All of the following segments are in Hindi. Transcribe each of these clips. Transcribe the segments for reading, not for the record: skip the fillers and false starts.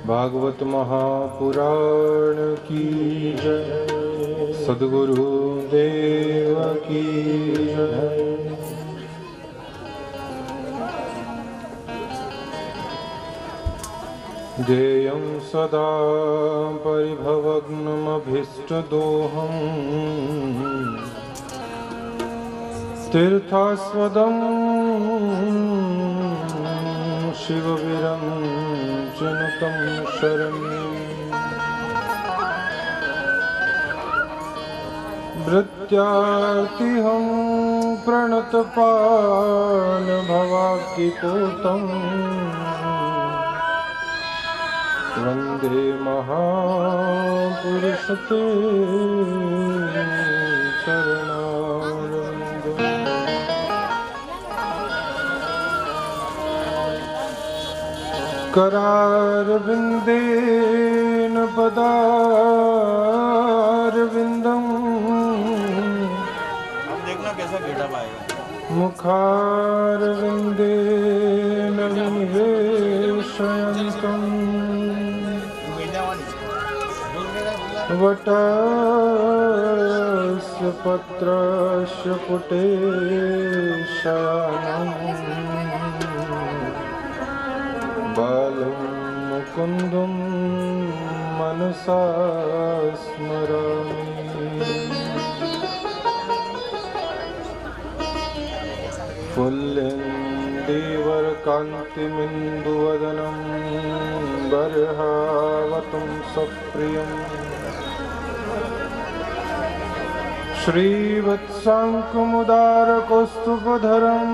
भागवत महापुराण की जय। सद्गुरु देव की जय। ध्येयं सदा परिभवग्नमभीष्टदोहम् तीर्थास्पदं शिवविरञ्चिनुतं शरण्यम् भृत्यार्तिहं प्रणतपालभवाब्धिपूतम् वन्दे महापुरुषते चरणारविन्दम्। करारविन्देन पदारविन्दम् अब देखना कैसा गेटअप आएगा। मुखारविन्देन विनिवेशयन्तम् वटस्य पत्रस्य पुटे शयनम् बालं मुकुन्दं मनसा स्मरामि। पुल्लेन्दीवरकान्तिमिन्दुवदनं बर्हावतं सप्रियम् श्रीवत्साङ्कुमुदारकौस्तुभधरं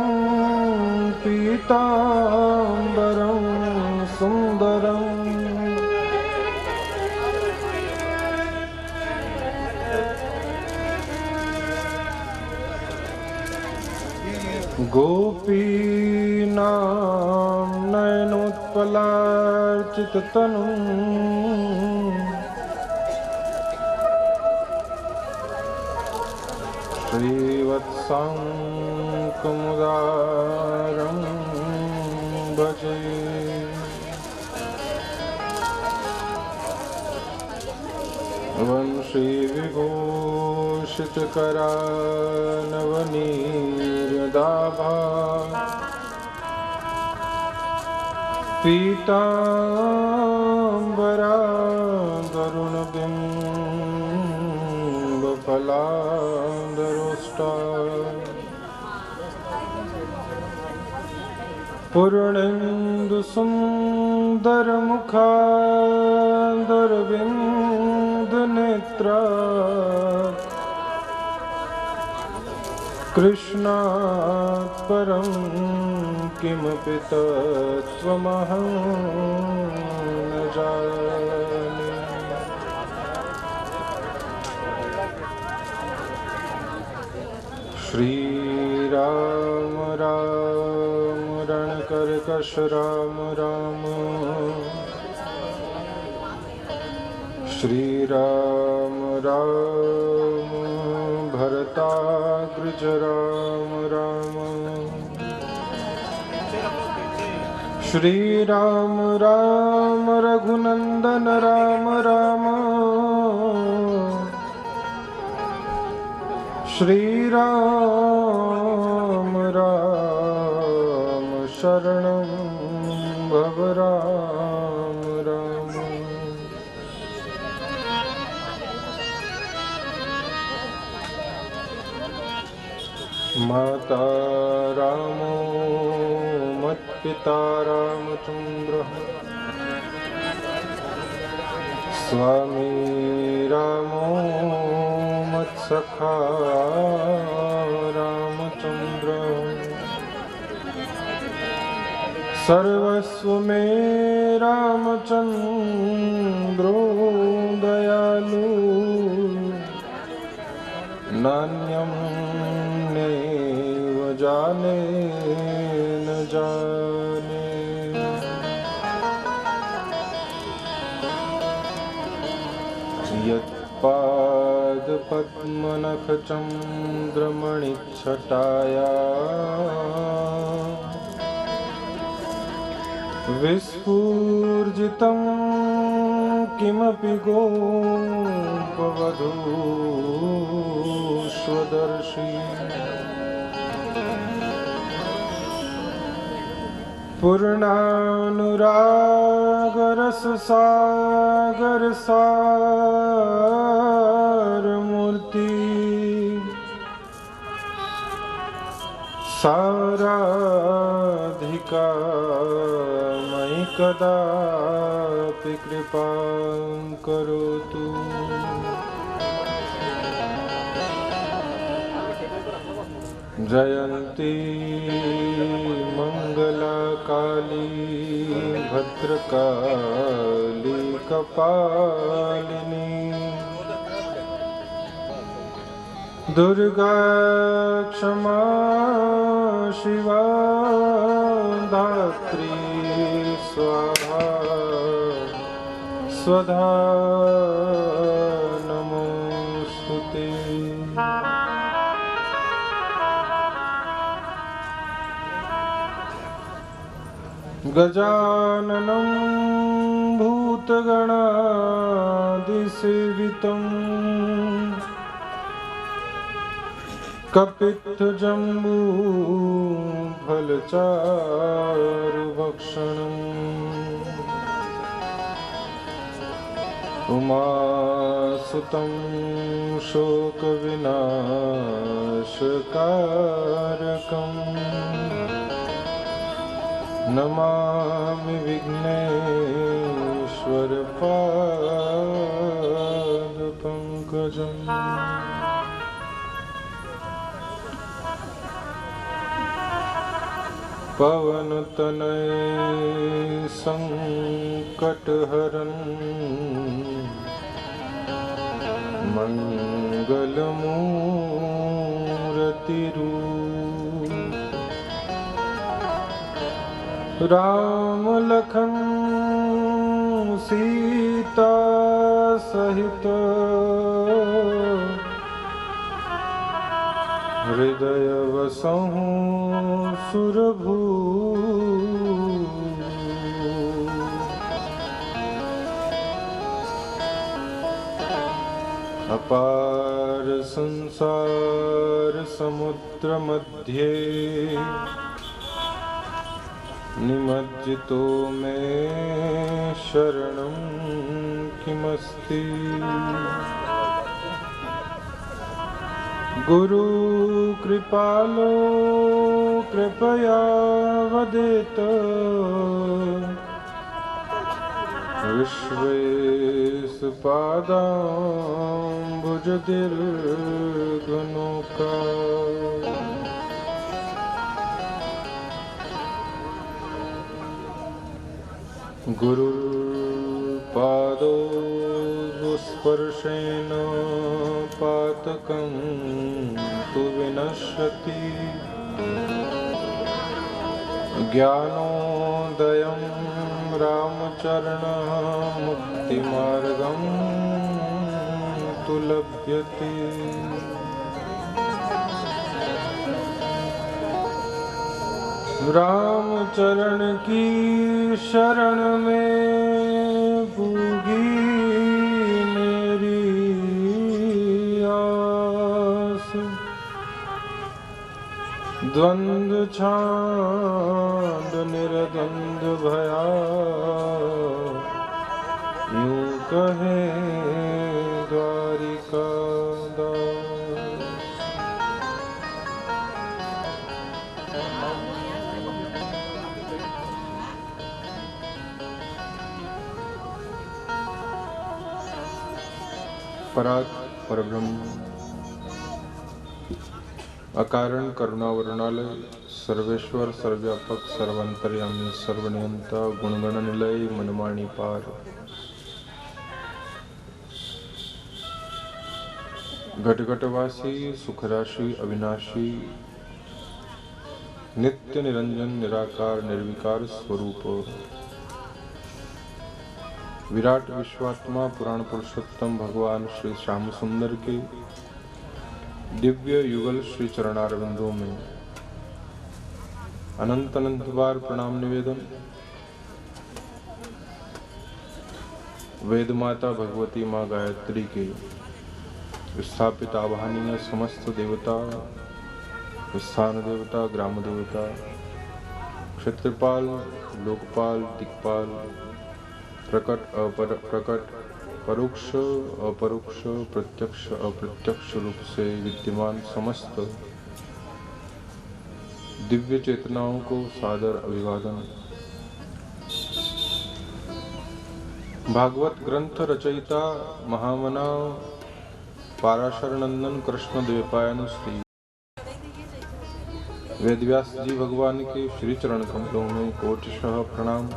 पीताम्बरं सुन्दरम् गोपीनां नयनोत्पलार्चिततनुम् श्रीवत्साङ्कुमुदारं भजे। वंशीविभूषितकरानवनीर्दाभा पीताम्बरा गरुणबिम्बफलाधरोष्टा पूर्णेन्दुसुन्दरमुखादरविन्दनेत्रा कृष्णात् परं किमपि तत्त्वमहं न जाने। श्रीराम राम रणकर्कश राम राम श्रीराम राम भरताग्रज राम राम श्रीराम राम रघुनंदन राम राम श्रीराम राम शरणं भव राम राम। माता रामो मत्पिता रामचन्द्रः स्वामी रामो मत्सखा रामचन्द्र सर्वस्व मे रामचन्द्रो दयालु नान्यं नैव जाने न जाने। यत्पादपद्मनखचन्द्रमणिच्छटाया विस्फूर्जितं किमपि गोपवधूष्वदर्शी पूर्णानुरागरससागरसारमूर्ति साराधिका मयि कदापि कृपां करोतु। जयन्ती मंगलाकाली भद्रकाली कपालिनी दुर्गा क्षमा शिवा धात्री स्वाहा स्वधा नमोस्तुते। गजाननं भूतगणादिसेवितं कपित्थजम्बूफलचारुभक्षणम् उमासुतं शोकविनाशकारकम् नमामि विघ्नेश्वरपादपङ्कजम्। पवनतनय संकटहरन् मंगलमूर्तिरूप राम लखन सीता सहित हृदय वसहु सुरभू अपार संसार समुद्र मध्य निमज्जितो मे शरणं किमस्ति। गुरु कृपालो कृपया वदेत विश्वेशपादाम्बुजदीर्घनौका गुरुर्पादो स्पर्शेन पातकं तु विनश्यति ज्ञानोदयं रामचरणः मुक्तिमार्गं तु लभ्यते। रामचरण की शरण में पूगी मेरी आस द्वंद्व छांद निर्द्वंद भया यूं कहे द्वारिका दास। परात् परब्रह्म अकारण करुणावरुणालय सर्वेश्वर सर्वव्यापक सर्वांतर्यामी सर्वनियंता गुणगण निलय मनमानी पार घटघटवासी सुखराशि अविनाशी नित्य निरंजन निराकार निर्विकार स्वरूप विराट विश्वात्मा पुराण पुरुषोत्तम भगवान श्री श्याम सुंदर के दिव्य युगल श्री चरणारविंदों में अनंत अनंत बार प्रणाम निवेदन। वेद माता भगवती माँ गायत्री के स्थापित आवाहनीय समस्त देवता, स्थान देवता, ग्राम देवता, क्षेत्रपाल, लोकपाल, दिक्पाल, प्रकट प्रकट, परोक्ष अपरोक्ष, प्रत्यक्ष अप्रत्यक्ष रूप से विद्यमान समस्त दिव्य चेतनाओं को सादर अभिवादन। भागवत ग्रंथ रचयिता महामना पाराशर नंदन कृष्ण द्वैपायन श्री वेदव्यास जी भगवान के श्री चरण कमलों में कोटिशः प्रणाम।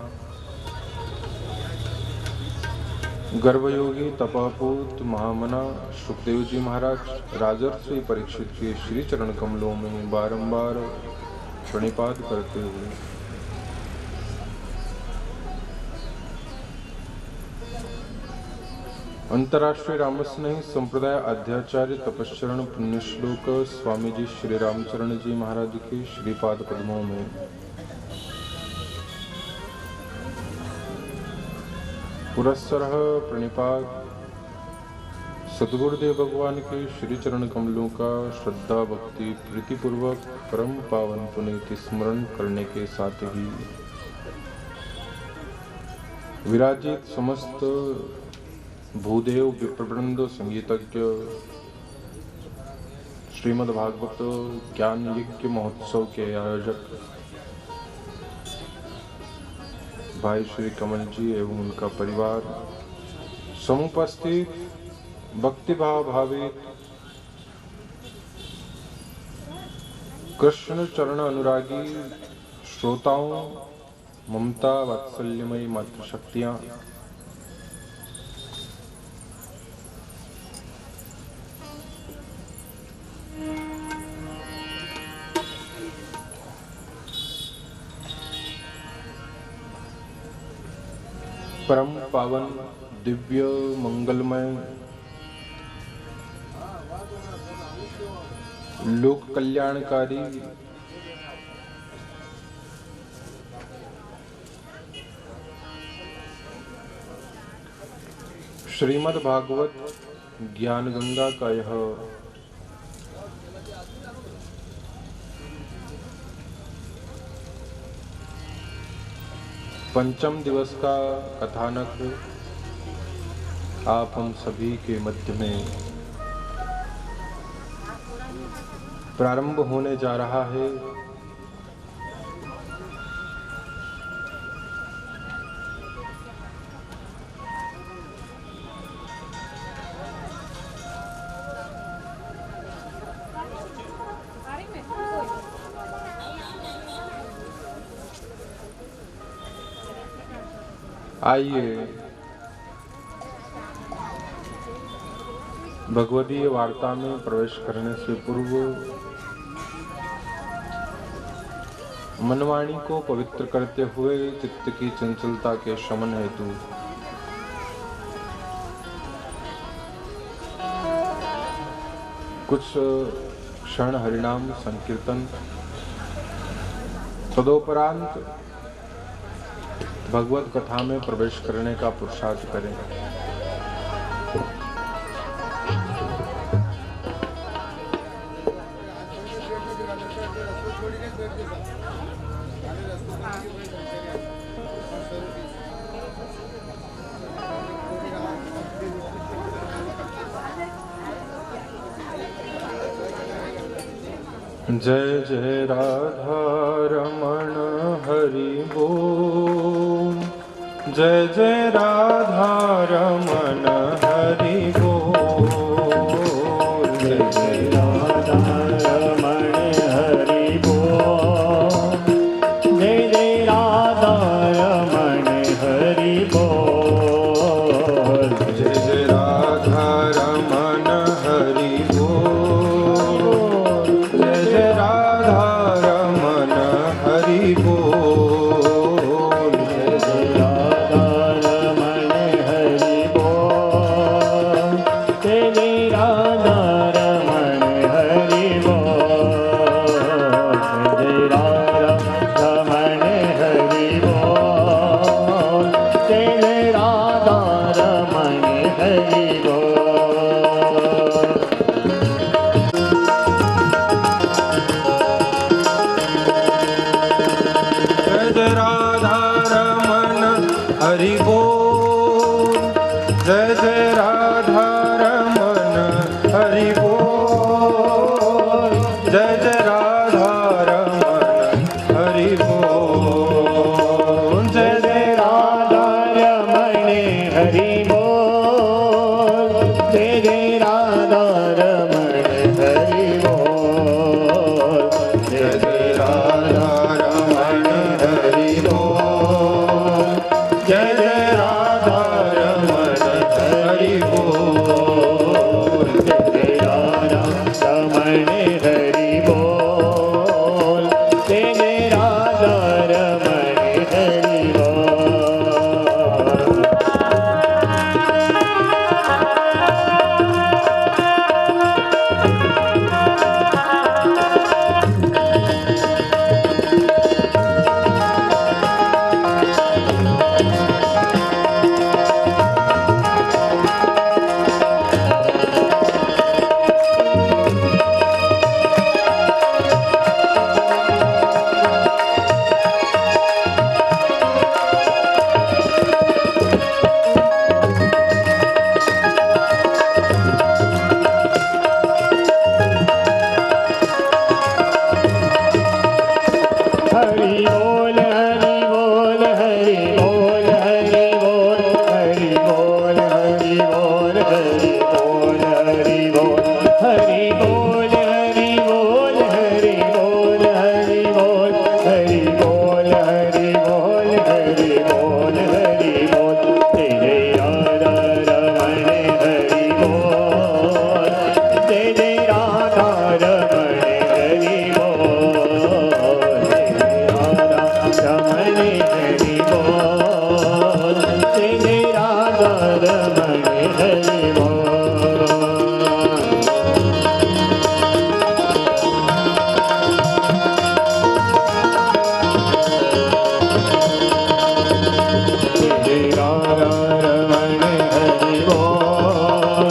गर्भयोगी तपापूत महामना सुखदेव जी महाराज राजर्षि परीक्षित के श्री चरण कमलों में बारंबार प्रणिपात करते हुए अंतर्राष्ट्रीय रामस्नेही संप्रदाय अध्याचार्य तपश्चरण पुण्यश्लोक स्वामी जी श्री रामचरण जी महाराज के श्रीपाद पद्मों में पुरस्सरः प्रणिपात सद्गुरुदेव भगवान के श्री चरण कमलों का श्रद्धा भक्ति प्रीतिपूर्वक परम पावन पुनीत स्मरण करने के साथ ही विराजित समस्त भूदेव विप्रवृंद संगीतज्ञ श्रीमद् भागवत ज्ञान यज्ञ महोत्सव के आयोजक भाई श्री कमल जी एवं उनका परिवार, समुपस्थित भक्तिभाव भावित कृष्ण चरण अनुरागी श्रोताओं, ममता वात्सल्यमयी मातृशक्तियां, परम पावन दिव्य मंगलमय लोक कल्याणकारी श्रीमद् भागवत ज्ञान गंगा का यह पंचम दिवस का कथानक आप हम सभी के मध्य में प्रारंभ होने जा रहा है। आइए भगवदीय वार्ता में प्रवेश करने से पूर्व मनवाणी को पवित्र करते हुए चित्त की चंचलता के शमन हेतु कुछ क्षण हरिनाम संकीर्तन, तदोपरांत भगवत कथा में प्रवेश करने का पुरुषार्थ करें। जय जय राधा रमण हरि बोल, जय जय राधा रमण हरि बोल, जय जय राधा रमण हरि बोल, जय जय राधा रमण हरि बोल, जय जय राधा रमण हरि बोल, जय जय राधा रमण हरि बोल, जय जय राधा रमण हरि बोल, हरि बोल। जय जय राधा रमन हरि बोल। जय जय राधा रमन हरि बोल। जय जय राधा रमन हरि बोल। जय जय राधा रमन हरि बोल। जय जय राधा रमन हरि बोल। जय जय राधा रमन हरि बोल। जय जय राधा रमन हरि बोल। जय जय राधा रमन हरि बोल। हरि बोल हरि बोल हरि बोल हरि बोल हरि बोल हरि बोल हरि बोल हरि बोल हरि बोल हरि बोल हरि बोल हरि बोल हरि बोल हरि बोल हरि बोल हरि बोल। जय जय राधा रमण हरि बोल। जय जय राधा रमण हरि बोल। रमण हरि बोल। जय जय राधा रमण हरि बोल। जय जय राधा रमण हरि बोल।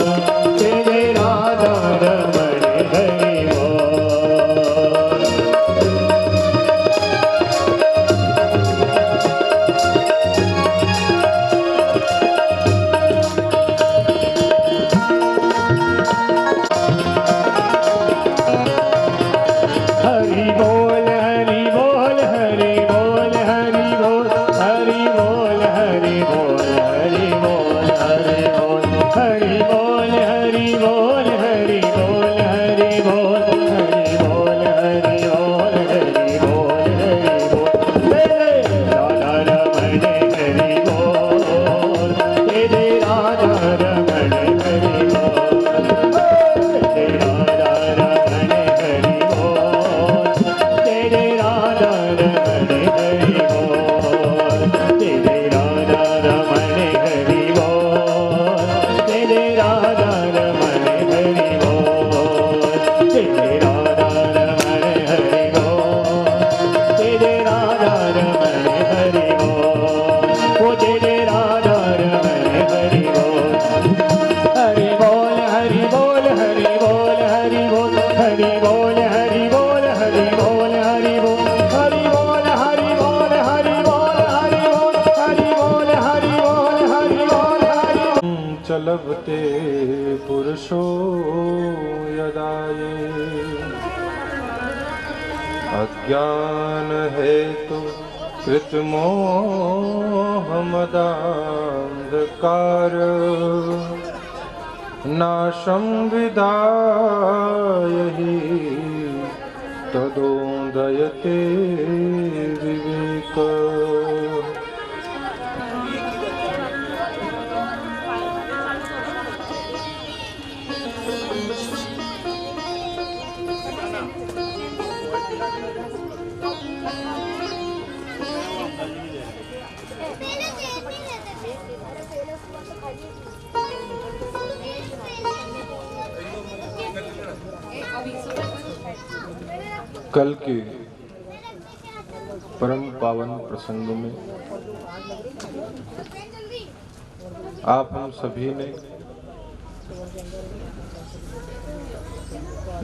जय जय राधा रमण हरि बोल। हरि बोल हरि बोल हरि बोल हरि बोल हरि बोल हरि बोल हरि बोल हरि बोल हरि बोल हरि बोल हरि बोल हरि बोल हरि बोल हरि बोल हरि बोल हरि बोल। जय जय राधा रमण हरि बोल। जय जय राधा रमण हरि बोल। जय राधा रमण हरि बोल। जय जय राधा रमण हरि बोल। जय जय राधा रमण हरि बोल। जय जय राधा रमण हरि बोल। जय जय राधा रमण हरि बोल। जय जय राधा रमण हरि बोल। ओ जय जय राधा रमण हरि बोल। हरि बोल हरि बोल हरि बोल हरि बोल हरि बोल हरि बोल हरि बोल हरि बोल हरि बोल हरि बोल हरि बोल हरि बोल हरि बोल हरि बोल हरि बोल हरि बोल। चलबते पुरुषो यदा ये अज्ञान हेतु कृतमोहमदान्धकार नाशं विदाय हि तदोदयते विवेक। कल के परम पावन प्रसंग में आप हम सभी ने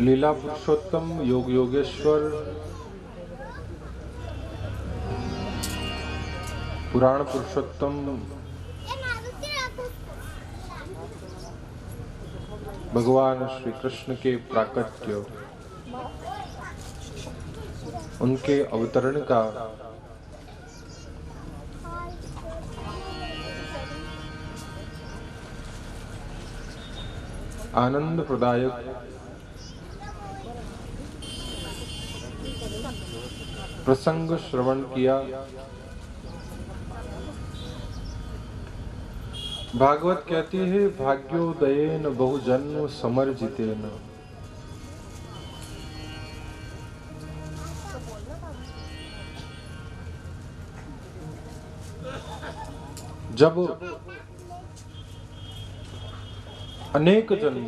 लीला पुरुषोत्तम योग योगेश्वर पुराण पुरुषोत्तम भगवान श्री कृष्ण के प्राकट्य, उनके अवतरण का आनंद प्रदायक प्रसंग श्रवण किया। भागवत कहती है, भाग्योदयेन बहुजन्म समर्जितेन। जब अनेक जन्म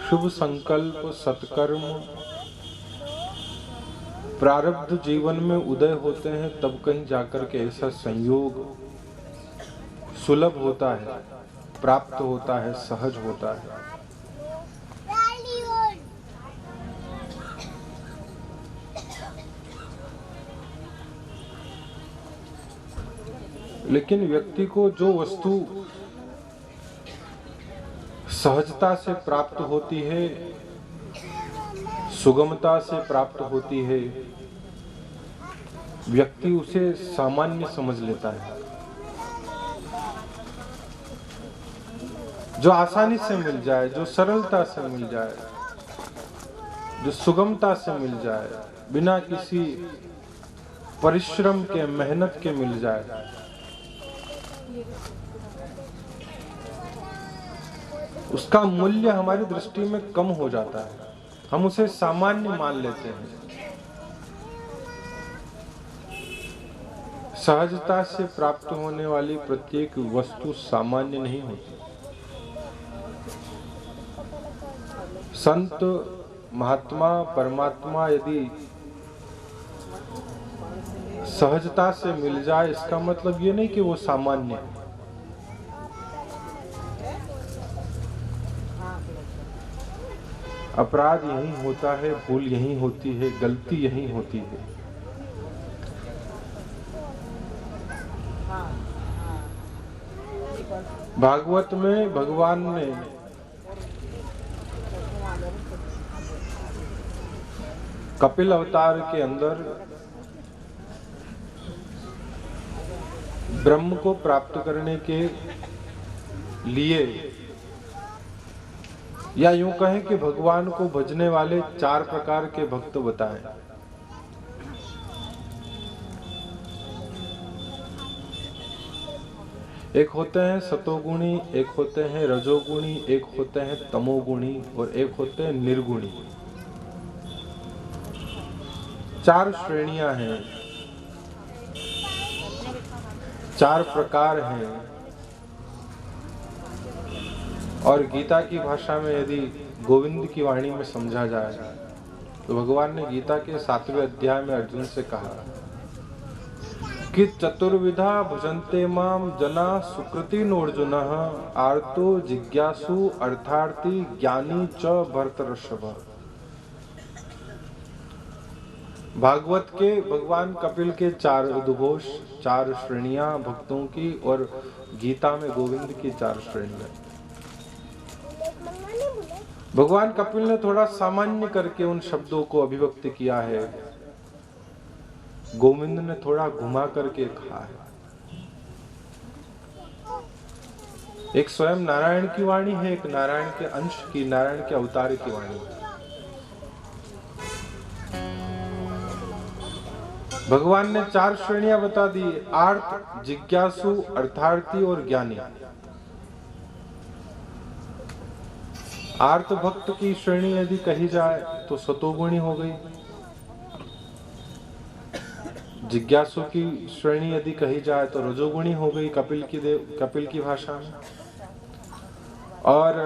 शुभ संकल्प सत्कर्म प्रारब्ध जीवन में उदय होते हैं, तब कहीं जाकर के ऐसा संयोग सुलभ होता है, प्राप्त होता है, सहज होता है। लेकिन व्यक्ति को जो वस्तु सहजता से प्राप्त होती है, सुगमता से प्राप्त होती है, व्यक्ति उसे सामान्य समझ लेता है। जो आसानी से मिल जाए, जो सरलता से मिल जाए, जो सुगमता से मिल जाए, बिना किसी परिश्रम के, मेहनत के मिल जाए, उसका मूल्य हमारी दृष्टि में कम हो जाता है। हम उसे सामान्य मान लेते हैं। सहजता से प्राप्त होने वाली प्रत्येक वस्तु सामान्य नहीं होती। संत, महात्मा, परमात्मा यदि सहजता से मिल जाए, इसका मतलब ये नहीं कि वो सामान्य है। अपराध यही होता है, भूल यही होती है, गलती यही होती है। भागवत में भगवान ने कपिल अवतार के अंदर ब्रह्म को प्राप्त करने के लिए, या यूं कहें कि भगवान को भजने वाले 4 प्रकार के भक्त बताएं। एक होते हैं सतोगुणी, एक होते हैं रजोगुणी, एक होते हैं तमोगुणी और एक होते हैं निर्गुणी। 4 श्रेणियां हैं, 4 प्रकार हैं। और गीता की भाषा में यदि गोविंद की वाणी में समझा जाए तो भगवान ने गीता के 7वें अध्याय में अर्जुन से कहा कि चतुर्विधा भजन्ते माम जना सुकृति नोर्जुनः आर्तो जिज्ञासु अर्थार्थी ज्ञानी च भरतर्षभ। भागवत के भगवान कपिल के 4 उद्घोष, 4 श्रेणियां भक्तों की, और गीता में गोविंद की 4 श्रेणियां। भगवान कपिल ने थोड़ा सामान्य करके उन शब्दों को अभिव्यक्त किया है, गोविंद ने थोड़ा घुमा करके कहा है। एक स्वयं नारायण की वाणी है, एक नारायण के अंश की, नारायण के अवतार की वाणी है। भगवान ने 4 श्रेणियां बता दी, आर्त, जिज्ञासु, अर्थार्थी और ज्ञानी। आर्त भक्त की श्रेणी यदि कही जाए तो सतोगुणी हो गई। जिज्ञासु की श्रेणी यदि कही जाए तो रजोगुणी हो गई कपिल की भाषा में। और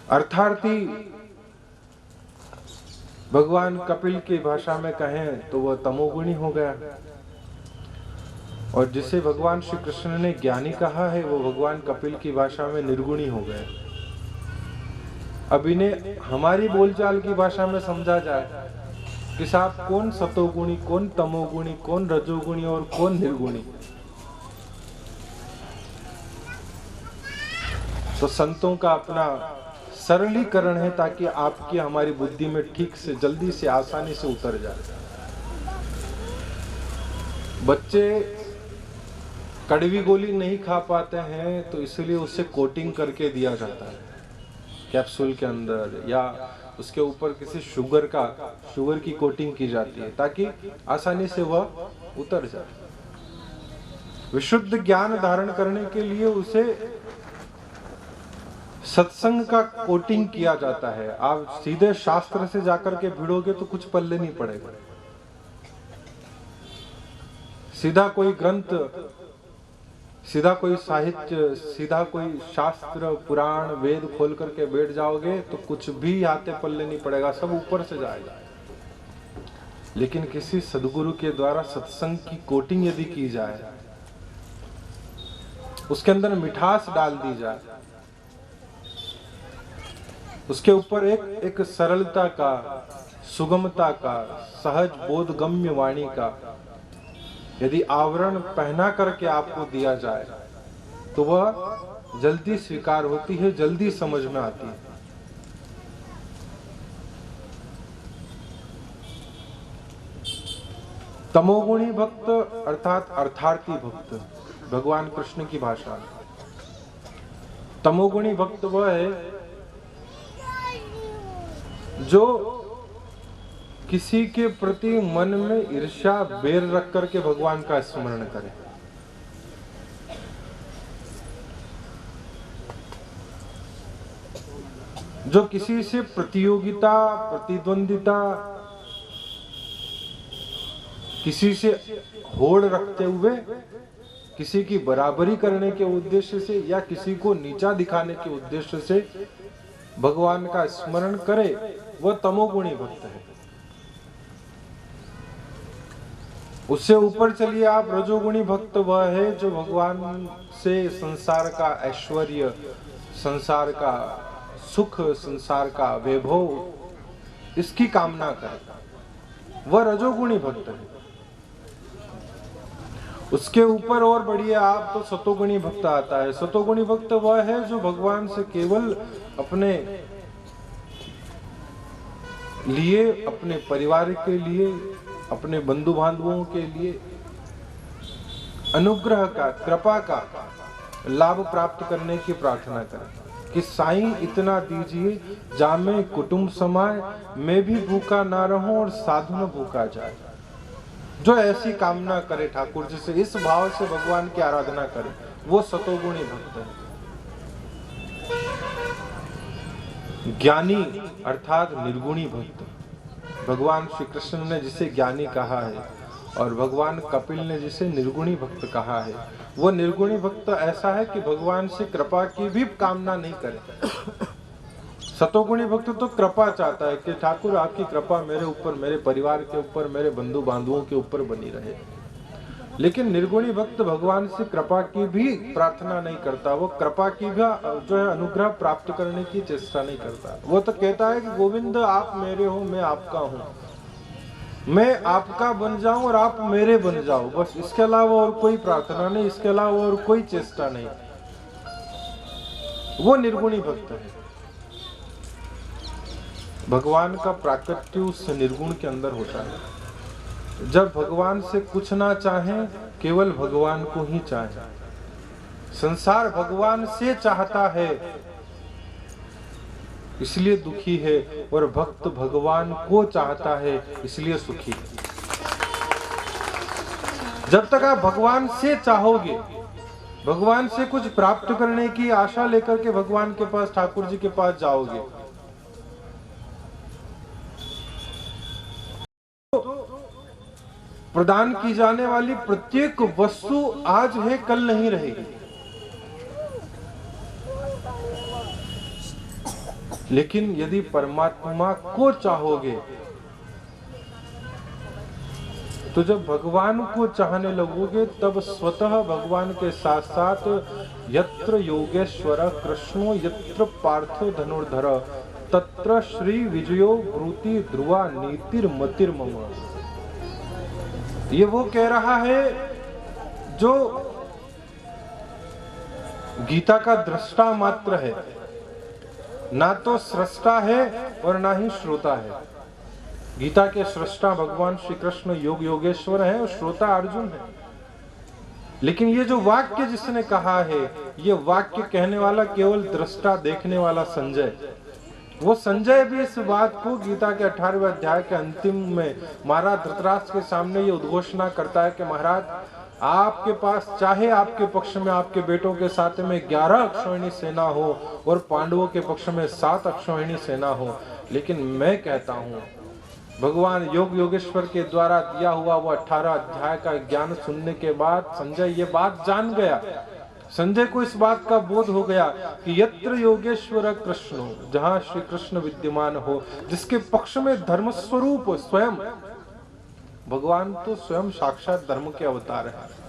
अर्थार्थी भगवान कपिल की भाषा में कहें तो वह तमोगुणी हो गया। और जिसे भगवान श्री कृष्ण ने ज्ञानी कहा है वो भगवान कपिल की भाषा में निर्गुणी हो गए। अब इन्हें हमारी बोलचाल की भाषा में समझा जाए कि साहब कौन सतोगुणी, कौन तमोगुणी, कौन रजोगुणी और कौन निर्गुणी। तो संतों का अपना सरलीकरण है ताकि आपकी हमारी बुद्धि में ठीक से जल्दी से आसानी से उतर जाए। बच्चे कड़वी गोली नहीं खा पाते हैं तो इसलिए उसे कोटिंग करके दिया जाता है कैप्सूल के अंदर, या उसके ऊपर किसी शुगर की कोटिंग की जाती है ताकि आसानी से वह उतर जाए। विशुद्ध ज्ञान धारण करने के लिए उसे सत्संग का कोटिंग किया जाता है। आप सीधे शास्त्र से जाकर के भिड़ोगे तो कुछ पल्ले नहीं पड़ेगा। सीधा कोई ग्रंथ, सीधा कोई साहित्य, सीधा कोई शास्त्र पुराण वेद खोल करके बैठ जाओगे तो कुछ भी हाथे पल्ले नहीं पड़ेगा, सब ऊपर से जाएगा। लेकिन किसी सदगुरु के द्वारा सत्संग की कोटिंग यदि की जाए, उसके अंदर मिठास डाल दी जाए, उसके ऊपर एक सरलता का, सुगमता का, सहज बोधगम्य वाणी का यदि आवरण पहना करके आपको दिया जाए तो वह जल्दी स्वीकार होती है, जल्दी समझ में आती है। तमोगुणी भक्त अर्थात अर्थार्थी भक्त, भगवान कृष्ण की भाषा में तमोगुणी भक्त वह है जो किसी के प्रति मन में ईर्ष्या बैर रख करके भगवान का स्मरण करे। जो किसी से प्रतियोगिता, प्रतिद्वंदिता, किसी से होड़ रखते हुए, किसी की बराबरी करने के उद्देश्य से या किसी को नीचा दिखाने के उद्देश्य से भगवान का स्मरण करे, वह तमोगुणी भक्त है। उससे ऊपर चलिए आप, रजोगुणी भक्त वह है जो भगवान से संसार का ऐश्वर्य, संसार का सुख, संसार का वैभव, इसकी कामना करता, वह रजोगुणी भक्त है। उसके ऊपर और बढ़िए आप तो सतोगुणी भक्त आता है। सतोगुणी भक्त वह है जो भगवान से केवल अपने लिए, अपने परिवार के लिए, अपने बंधु बांधवों के लिए अनुग्रह का, कृपा का लाभ प्राप्त करने की प्रार्थना करें कि साईं इतना दीजिए जामे कुटुंब समाए, मैं भी भूखा ना रहूं और साधु न भूखा जाए। जो ऐसी कामना करे ठाकुर जी से, इस भाव से भगवान की आराधना करे, वो सतोगुणी भक्त है। ज्ञानी अर्थात निर्गुणी भक्त, भगवान श्री कृष्ण ने जिसे ज्ञानी कहा है और भगवान कपिल ने जिसे निर्गुणी भक्त कहा है, वो निर्गुणी भक्त ऐसा है कि भगवान से कृपा की भी कामना नहीं करे। सतोगुणी भक्त तो कृपा चाहता है कि ठाकुर आपकी कृपा मेरे ऊपर, मेरे परिवार के ऊपर, मेरे बंधु बांधवों के ऊपर बनी रहे। लेकिन निर्गुणी भक्त भगवान से कृपा की भी प्रार्थना नहीं करता, वो कृपा की भी जो है अनुग्रह प्राप्त करने की चेष्टा नहीं करता। वो तो कहता है कि गोविंद आप मेरे हो, मैं आपका हूँ, मैं आपका बन जाऊं और आप मेरे बन जाओ, बस इसके अलावा और कोई प्रार्थना नहीं, इसके अलावा और कोई चेष्टा नहीं। वो निर्गुणी भक्त है। भगवान का प्राकट्य उस निर्गुण के अंदर होता है। जब भगवान से कुछ ना चाहें, केवल भगवान को ही चाहें। संसार भगवान से चाहता है इसलिए दुखी है, और भक्त भगवान को चाहता है इसलिए सुखी है। जब तक आप भगवान से चाहोगे, भगवान से कुछ प्राप्त करने की आशा लेकर के भगवान के पास, ठाकुर जी के पास जाओगे, प्रदान की जाने वाली प्रत्येक वस्तु आज है, कल नहीं रहेगी। लेकिन यदि परमात्मा को चाहोगे, तो जब भगवान को चाहने लगोगे, तब स्वतः भगवान के साथ साथ यत्र योगेश्वर कृष्णो यत्र पार्थो धनुर्धर तत्र श्री विजयो ब्रूति ध्रुवा नीतिर्मतिर्मम। ये वो कह रहा है जो गीता का दृष्टा मात्र है, ना तो सृष्टा है और ना ही श्रोता है। गीता के सृष्टा भगवान श्री कृष्ण योग योगेश्वर हैं और श्रोता अर्जुन है। लेकिन ये जो वाक्य जिसने कहा है, ये वाक्य कहने वाला केवल दृष्टा देखने वाला संजय। वो संजय भी इस बात को गीता के 18वें अध्याय के अंतिम में महाराज धृतराष्ट्र के सामने ये उद्घोषणा करता है कि महाराज, आपके पास चाहे आपके पक्ष में आपके बेटों के साथ में 11 अक्षौहिणी सेना हो और पांडवों के पक्ष में 7 अक्षौहिणी सेना हो, लेकिन मैं कहता हूं भगवान योग योगेश्वर के द्वारा दिया हुआ वो 18 अध्याय का ज्ञान सुनने के बाद संजय ये बात जान गया। संजय को इस बात का बोध हो गया कि यत्र योगेश्वर कृष्ण, जहां श्री कृष्ण विद्यमान हो, जिसके पक्ष में धर्म स्वरूप स्वयं भगवान तो स्वयं साक्षात धर्म के अवतार है।